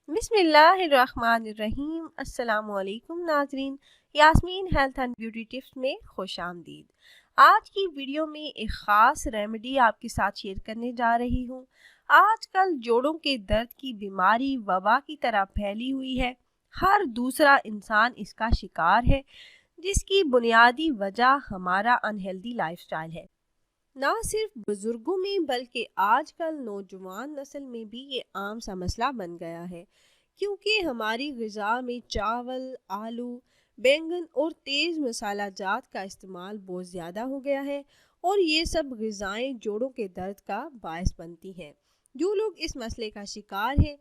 بسم اللہ الرحمن الرحیم۔ السلام علیکم ناظرین، Yasmin health and beauty tips میں خوش آمدید۔ آج کی ویڈیو میں ایک خاص ریمیڈی آپ کے ساتھ شیئر کرنے جا رہی ہوں۔ آج کل جوڑوں کے درد کی بیماری وبا کی طرح پھیلی ہوئی ہے، ہر دوسرا انسان اس کا شکار ہے، جس کی بنیادی وجہ ہمارا انہیلدی لائف سٹائل ہے۔ نہ صرف بزرگوں میں بلکہ آج کل نوجوان نسل میں بھی یہ عام سا مسئلہ بن گیا ہے، کیونکہ ہماری غذا میں چاول، آلو، بینگن اور تیز مسالہ جات کا استعمال بہت زیادہ ہو گیا ہے، اور یہ سب غذائیں جوڑوں کے درد کا باعث بنتی ہیں۔ جو لوگ اس مسئلے کا شکار ہیں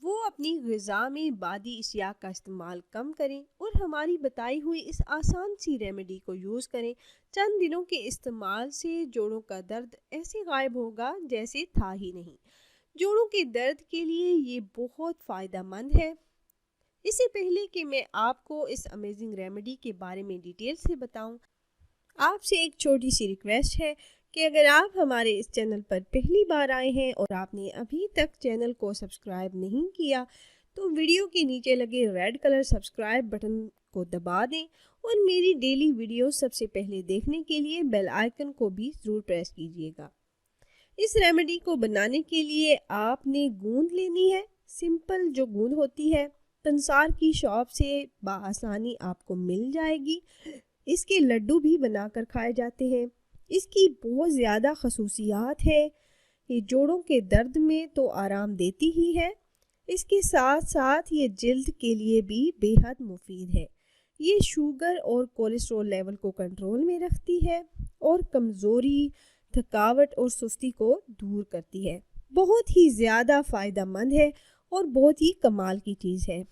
وہ اپنی غذا میں بادی اشیاء کا استعمال کم کریں اور ہماری بتائی ہوئی اس آسان سی ریمیڈی کو یوز کریں۔ چند دنوں کے استعمال سے جوڑوں کا درد ایسے غائب ہوگا جیسے تھا ہی نہیں۔ جوڑوں کے درد کے لیے یہ بہت فائدہ مند ہے۔ اس سے پہلے کہ میں آپ کو اس امیزنگ ریمیڈی کے بارے میں ڈیٹیل سے بتاؤں، آپ سے ایک چھوٹی سی ریکویسٹ ہے کہ اگر آپ ہمارے اس چینل پر پہلی بار آئے ہیں اور آپ نے ابھی تک چینل کو سبسکرائب نہیں کیا تو ویڈیو کے نیچے لگے ریڈ کلر سبسکرائب بٹن کو دبا دیں، اور میری ڈیلی ویڈیو سب سے پہلے دیکھنے کے لیے بیل آئیکن کو بھی ضرور پریس کیجیے گا۔ اس ریمیڈی کو بنانے کے لیے آپ نے گوند لینی ہے۔ سمپل جو گوند ہوتی ہے پنسار کی شاپ سے بآسانی آپ کو مل جائے گی۔ اس کے لڈو بھی بنا کر کھائے جاتے ہیں۔ اس کی بہت زیادہ خصوصیات ہے، یہ جوڑوں کے درد میں تو آرام دیتی ہی ہے، اس کے ساتھ ساتھ یہ جلد کے لیے بھی بے حد مفید ہے۔ یہ شوگر اور کولیسٹرول لیول کو کنٹرول میں رکھتی ہے اور کمزوری، تھکاوٹ اور سستی کو دور کرتی ہے۔ بہت ہی زیادہ فائدہ مند ہے اور بہت ہی کمال کی چیز ہے۔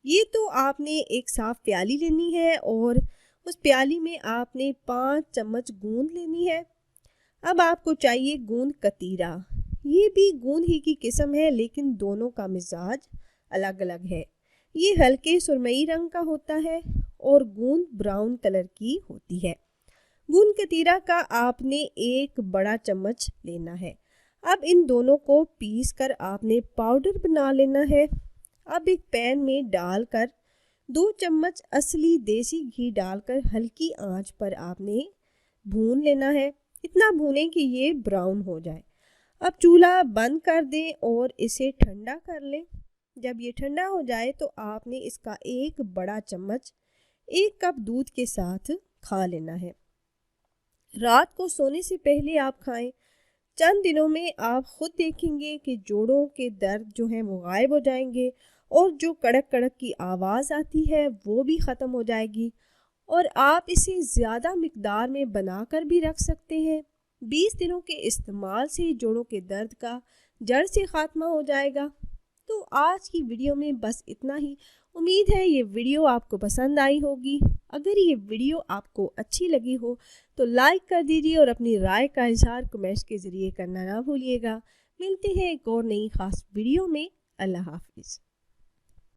یہ تو آپ نے ایک صاف پیالی لینی ہے اور اس پیالی میں آپ نے 5 چمچ گوند لینی ہے۔ اب آپ کو چاہیے گوند کتیرا۔ یہ بھی گوند ہی کی قسم ہے لیکن دونوں کا مزاج الگ الگ ہے۔ یہ ہلکے سرمئی رنگ کا ہوتا ہے اور گوند براؤن کلر کی ہوتی ہے۔ گوند کتیرا کا آپ نے 1 بڑا چمچ لینا ہے۔ اب ان دونوں کو پیس کر آپ نے پاؤڈر بنا لینا ہے۔ اب ایک پین میں ڈال کر 2 چمچ اصلی دیسی گھی ڈال کر ہلکی آنچ پر آپ نے بھون لینا ہے، اتنا بھونیں کہ یہ براؤن ہو جائے۔ اب چولہا بند کر دیں اور اسے ٹھنڈا کر لیں۔ جب یہ ٹھنڈا ہو جائے تو آپ نے اس کا 1 بڑا چمچ 1 کپ دودھ کے ساتھ کھا لینا ہے۔ رات کو سونے سے پہلے آپ کھائیں۔ چند دنوں میں آپ خود دیکھیں گے کہ جوڑوں کے درد جو ہیں وہ غائب ہو جائیں گے، اور جو کڑک کڑک کی آواز آتی ہے وہ بھی ختم ہو جائے گی، اور آپ اسے زیادہ مقدار میں بنا کر بھی رکھ سکتے ہیں۔ 20 دنوں کے استعمال سے جوڑوں کے درد کا جڑ سے خاتمہ ہو جائے گا۔ تو آج کی ویڈیو میں بس اتنا ہی۔ امید ہے یہ ویڈیو آپ کو پسند آئی ہوگی۔ اگر یہ ویڈیو آپ کو اچھی لگی ہو تو لائک کر دیجیے اور اپنی رائے کا اظہار کمنٹس کے ذریعے کرنا نہ بھولیے گا۔ ملتے ہیں ایک اور نئی خاص ویڈیو میں۔ اللہ حافظ۔